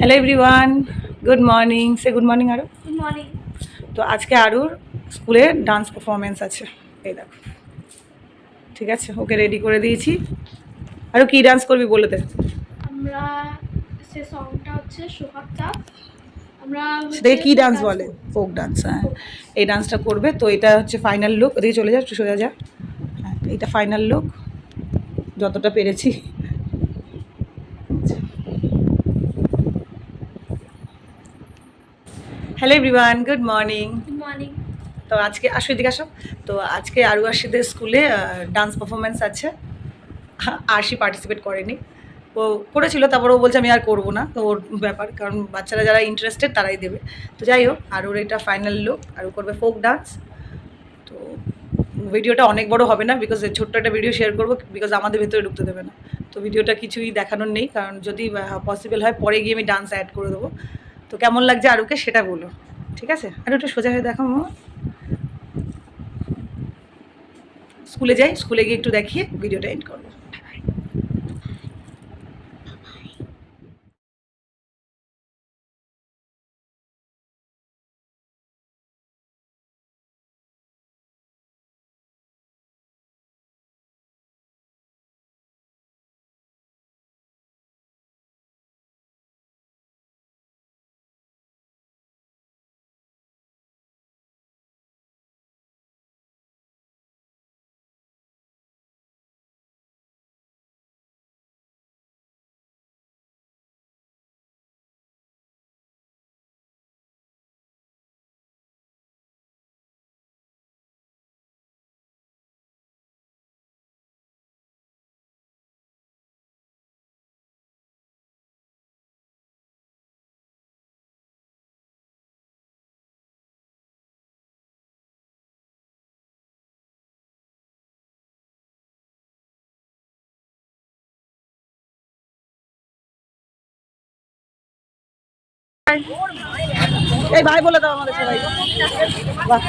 Hello everyone, good morning. Say good morning Aru. Good morning. তো আজকে আরুর স্কুলে ডান্স পারফরমেন্স আছে, এই দেখো। ঠিক আছে, ওকে রেডি করে দিয়েছি। আরু কি ডান্স করবি বলে দে। আমরা সে সংটা হচ্ছে সোহাগ চাঁদ। আমরা সেটাকে হচ্ছে কী ফোক ডান্স ডান্স বলে? করব। ফোক ডান্স, হ্যাঁ। Folk dance. এই ডান্সটা করবে, তো এটা হচ্ছে ফাইনাল লুক। ওদিকে চলে যা, একটু সোজা যা। হ্যাঁ, এইটা ফাইনাল লুক, যতটা পেরেছি। Hello everyone, good morning. Good morning. তো আজকে আসো, এদিকে আসো। তো আজকে আরু আশিদের স্কুলে ডান্স পারফরমেন্স আছে। আরশি পার্টিসিপেট করেনি, ও করেছিল, তারপর ও বলছে আমি আর করবো না। তো ওর ব্যাপার, কারণ বাচ্চারা যারা ইন্টারেস্টেড তারাই দেবে। তো যাই হোক, আর ওর এটা ফাইনাল লুক। আর ও করবে ফোক ডান্স। তো ভিডিওটা অনেক বড় হবে না, বিকজ ছোট্ট একটা ভিডিও শেয়ার করবো, বিকজ আমাদের ভেতরে ঢুকতে দেবে না। তো ভিডিওটা কিছুই দেখানোর নেই, কারণ যদি পসিবল হয় পরে গিয়ে আমি ডান্স অ্যাড করে দেবো। তো কেমন লাগছে আরুকে সেটা বলো, ঠিক আছে? আর একটু সোজা হয়ে দেখো মামা। স্কুলে যাই, স্কুলে গিয়ে একটু দেখিয়ে ভিডিওটা এন্ড করবো। এই ভাই বলে দাও আমাদের সবাই। বাহ।